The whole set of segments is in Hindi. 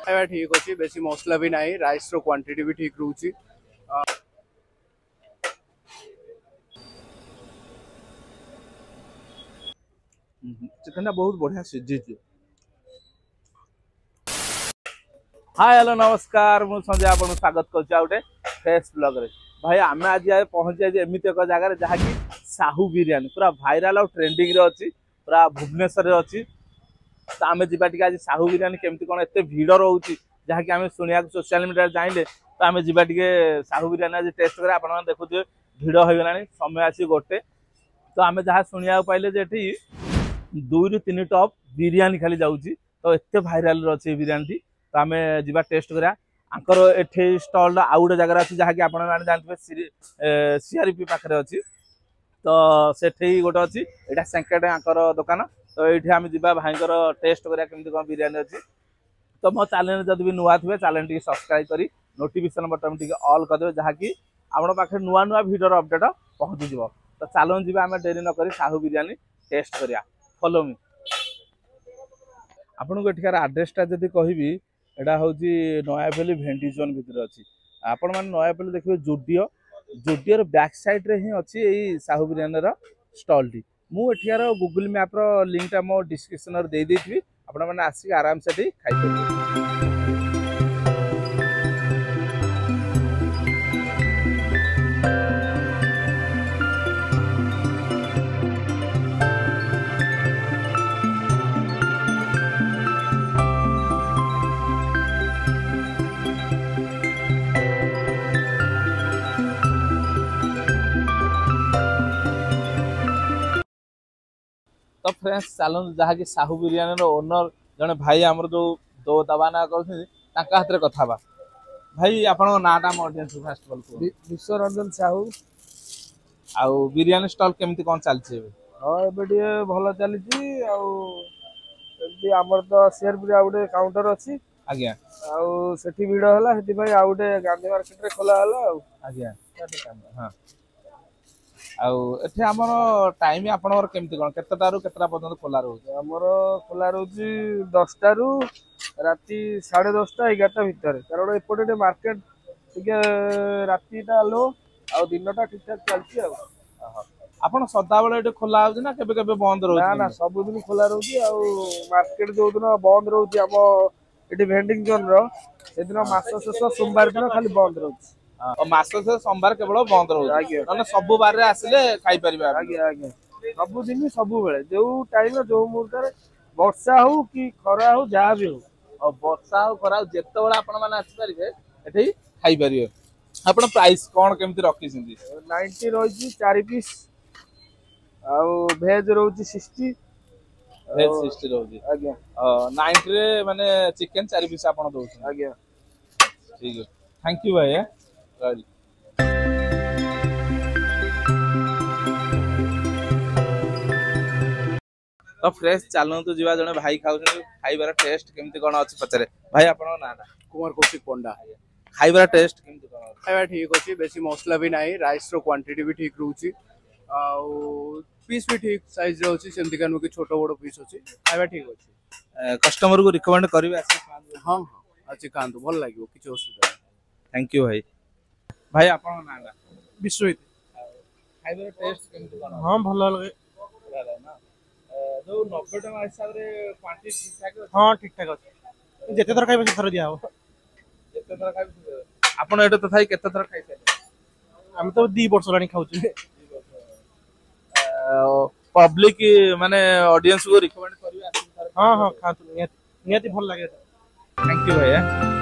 खाଇବା ठीक अच्छी बेसी मसला भी नहीं राइस रो क्वांटिटी भी ठीक रोची चिकन बहुत बढ़िया सीझी। हाय हेलो नमस्कार मु संजय आपन स्वागत करछि आउटे फ्रेश ब्लॉग रे। भाई आमे आज पहुंच जाय एमिति एक जगह रे जहा कि साहू बिरयानी पूरा भाइराल और ट्रेंडिंग रे अछि पूरा भुवनेश्वर रे अछि। तो आमे जिबा टिके आज साहू बिरयानी केमति कोन एते भीड़ रहउछि जहा कि आमे सुनिया सोशल मीडिया जाइले तो आमे जिबा टिके साहू बिरयानी आज टेस्ट करे आपन मन देखुथिबे भीड़ होय गलानी समय आसी गोटे। तो आमे जहा सुनिया पाइले जे एठी 2 रु 3 टॉप बिरयानी खाली जाउछि तो एते भाइराल अछि बिरयानी। तो आमे जिबा टेस्ट करा आंकर एठे स्टॉल आउ गोटे जगह अछि जहा कि आपन माने जानथिबे सीआरपी पाखरे अछि। तो सेठी गोटे अछि एटा सेंकेड आंकर दुकान। तो एठी आमे जिबा भाईंकर टेस्ट करा केमति कोन बिरयानी अछि। तो मो चैनल जदि भी नुआ थिबे चैनल टी सब्सक्राइब करी नोटिफिकेशन बटन टी ऑल कर देबे जहा कि आपन पाखे नुआ नुआ वीडियो अपडेट पहुंची जिवो। तो चलन जिबा आमे देरी न करी साहू बिरयानी टेस्ट करिया। Follow me. आपन को एठिकार एड्रेस ता जदि कहिबी एटा होची नयापल्ली भेंडी जोन भितर अछि। आपण मान नयापल्ली देखिबे जुडियो रो बैक साइड रे ही अछि एई साहू बिरयानी रो स्टॉल टी। मु एठिकार गूगल मैप रो लिंक ता मो डिस्क्रिप्शन रे दे देथिबी आपण माने आसी आराम से ठी खाइ परिबे। तो फ्रेंड्स चलन जहा कि साहू बिरयानी रो ओनर जने भाई हमर जो दो दबाना करथि ताका हाथ रे कथा बा। भाई आपन नाटा म ऑडियंस फास्ट बोल को विश्व रंजन साहू आउ बिरयानी स्टॉल केमति कोन चलछि एबे। हाँ एबे टिके भल चलीची आउ एमती आमर तो सीआरपी आ गोटे काउंटर अछि आज्ञा आउ सेठी भीड़ होला सेठी भाई आ गोटे गांधी मार्केट रे खोला होला आउ आज्ञा हां आउ एथे हमर टाइम आपनर केमति कोन केतटा रु केतटा पर्यंत खोला रहउछि। हमर खोला रहउछि 10 टा रु राती 10:30 11टा भितर कारण एपटे मार्केट टिके रातीटा लो आउ दिनटा ठीक ठाक चलछि आउ। आपण सदा बेले एटे खोला होउछि ना केबे केबे बंद रहउछि। ना ना सब दिन खोला रहउछि आउ मार्केट जो दिन बंद रहउछि हम एटी वेंडिंग जोन रो से दिन मास शेष सोमवार दिन खाली बंद रहउछि। और मास से सोमवार केवल बंद रहउछि माने सब बार रे आसिले खाइ परिबा। आज्ञा आज्ञा सब दिन सब बेले जो टाइम जो मुहूर्त रे वर्षा हो कि खरा हो जहा भी हो और वर्षा हो खरा जेते बेला आपण माने आसी परिबे एठी खाइ परिबे। आपण प्राइस कोन केमति रखि सिंदी 90 रहिछि 4 पीस आउ भेज रहउछि 60 भेज 60 रहउछि। आज्ञा 90 रे माने चिकन 4 पीस आपण दोछ। आज्ञा ठीक है थैंक यू भाई रहली। तो फ्रेश चलन तो जीवा जने भाई खाउछन खाइबार टेस्ट केमति कोन अछि पचरे भाई आपण ना ना कुमार कौशिक पंडा खाइबार टेस्ट केमति कोन अछि। खाଇବା ठीक अच्छी बेसी मसला भी नहीं राइस रो क्वांटिटी भी ठीक रोची आउ पीस भी ठीक साइज रे अछि सेमति कानो कि छोटो बड़ो पीस अछि खाଇବା ठीक अछि। कस्टमर को रिकमेंड करबे आसी खान। हां हां अछि खान तो भल लागियो किछ असुविधा नहीं। थैंक यू भाई भाई आपण ना ना विश्वहित खाइबार टेस्ट केमति कोन हां भल लागे ना जो 90 टका हिसाब रे क्वांटिटी ठीक ठाक अछि। हां ठीक ठाक अछि जेते थर खाइबे से थर दिया हो जेते थर खाइबे आपण एटा तो थाई केते थर खाइ छै। हम तो 2 वर्ष लानी खाउछु पब्लिक माने ऑडियंस को रिकमेंड करबे आसी थर। हां हां खातु नियति भल लागे। थैंक यू भैया।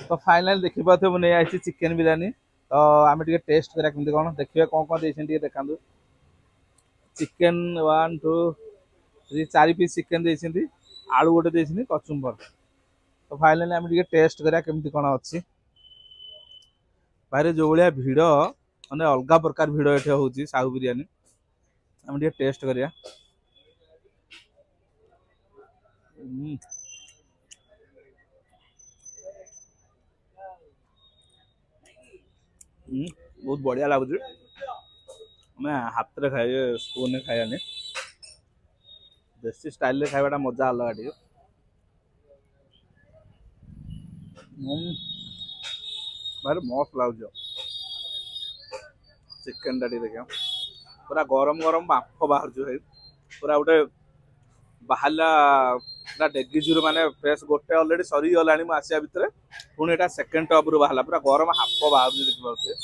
तो फाइनल देखि पाथे मने आइछि चिकन बिरयानी। तो आमे टिके टेस्ट करा केमति कोन देखिबे कोन देछन टिके देखांदु। चिकन 1 2 3 4 पीस चिकन देछिंदी आलू गोटे देछिंदी कचुंबर। तो फाइनली आमे टिके टेस्ट करा केमति कोन अछि। बाहरे जो भलिया भीड़ माने अलगा प्रकार भीड़ एठे होउची साहू बिरयानी आमे टिके टेस्ट करिया। बहुत बढ़िया लगुच मैं हाथ में खाए स्पून में खायानी देसी स्टाइल खाइबाटा मजा अलग टे भाई मस्त लगुच चिकेन टा देखिए पूरा गरम गरम बाफ बाहर भाई पूरा गोटे बाहर पूरा डेगिजु माने फ्रेश गोटे अलरेडी सरी गला आसिया भितर पुणी एटा सेकेंड टॉप रु बाहर पूरा गरम हाफ बाहर देखिए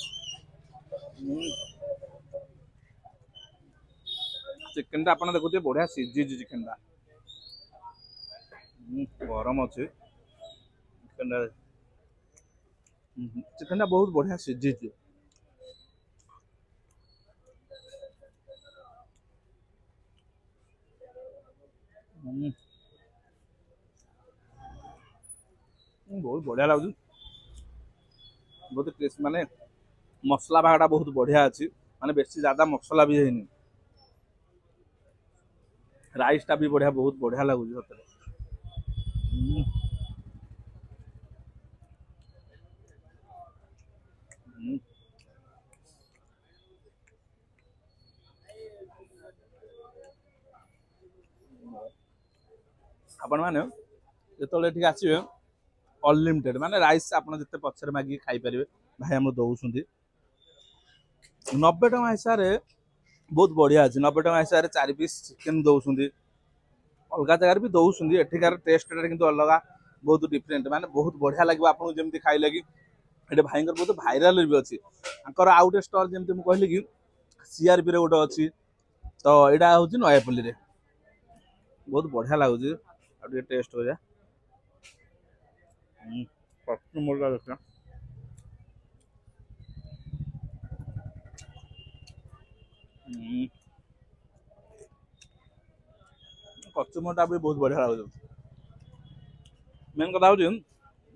चिकेन टा आपन देखुते बढ़िया सीझी चिकेन टा गरम अच्छे चिकेन टा बहुत बढ़िया सीझी बहुत बढ़िया लगुच बहुत टेस्ट माने मसला भागटा बहुत बढ़िया अच्छी माने बेसी ज्यादा मसला भी है राइस टा भी बढ़िया बहुत बढ़िया लगुच सतरे आपण माने जेतले ठीक आसीबे अनलिमिटेड माने राइस आपण जते पछरे मागी खाई परिबे भाई हम दउसुंदी 90 टका हिसाब रे बहुत बढ़िया अछि 90 टका हिसाब रे 4 पीस चिकन दउसुंदी अलगा जगह भी दउसुंदी एठिकार टेस्ट रे किंतु अलगा बहुत डिफरेंट माने बहुत बढ़िया लागबो आपन जेमति खाइ लागि एटे भाईंकर बहुत भाइराल भी अछि अंकर आउट स्टोर जेमति मु कहली कि सीआरपी रे गोटे अछि तो एटा होछि नयापल्ली रे बहुत बढ़िया लागुଛି ଆଉ ଟିକେ ଟେଷ୍ଟ କରିବା କଚୁମରଟା ଦେଖିବା କଚୁମରଟା ବି ବହୁତ ବଢିଆ ଲାଗୁଛି ମେନ୍ କଥା ହଉଛି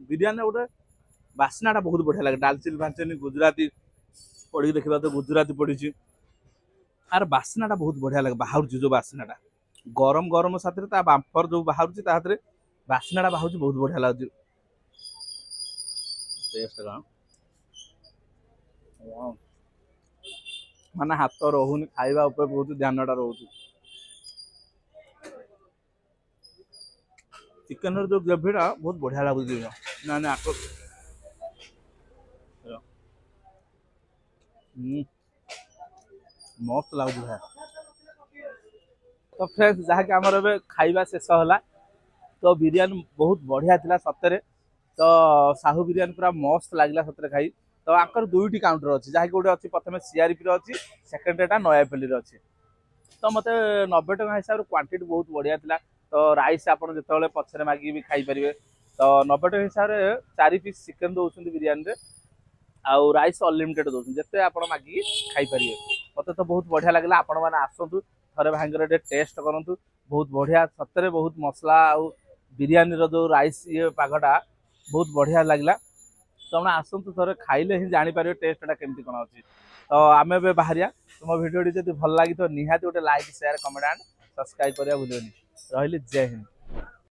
ବିରିୟାନୀ ଗୋଟେ ବାସ୍ନାଟା ବହୁତ ବଢିଆ ଲାଗେ ଡାଲଚିନି ଫାଲଚିନି ଗୁଜୁରାତି ପଡ଼ିକି ଦେଖିବା ତ ଗୁଜୁରାତି ପଡ଼ିଛି ଆର ବାସ୍ନାଟା ବହୁତ ବଢିଆ ଲାଗେ ବାହାରୁଛି ଯୋଉ ବାସ୍ନାଟା गरम गरम साथ बांफर जो बाहर बास्नाटा बाहर बहुत बढ़िया लगे माने हाथ रोनी खाइबा बहुत ध्यान रोच चिकेन जो ग्रेवीटा बहुत बढ़िया लगुच ना मस्त लगुच भाई तो फ्रेंड्स जहाँकि आमर ए खाइबा शेष होला तो बिरियानी बहुत बढ़िया थिला सतरे तो साहू बिरियानी पूरा मस्त लागला सतरे खाई तो आकर दुईटी काउंटर अच्छी जहाँकि गोटे अच्छी प्रथम सीआरपी रे अच्छी सेकेंड एटा नयापल्ली रे अच्छी तो मते 90 टका हिसाब रे क्वांटिटी बहुत बढ़िया थिला तो राइस आपन जेतले पछरे मागी भी खाई परिवे तो 90 टका हिसाब रे 4 पीस चिकन दउछन बिरियानी रे आउ राइस अनलिमिटेड दउछन जते आपन मागी खाई परिवे मते तो बहुत बढ़िया लागला आपन माने आसंतु थरे भाईंगर टेस्ट करंतु बहुत बढ़िया सतरे बहुत मसला आउ बिरियानी रो जो राइस ये पागटा बहुत बढ़िया लागला तो हम आसंतु थरे खाइले ही जानि पारे टेस्टटा केमती कोन अछि तो आमे बे बाहरिया तुम वीडियो जदि भल लागी तो निहाती गोटे like share comment and subscribe करिया भूलियोनी रहिली जय हिंद।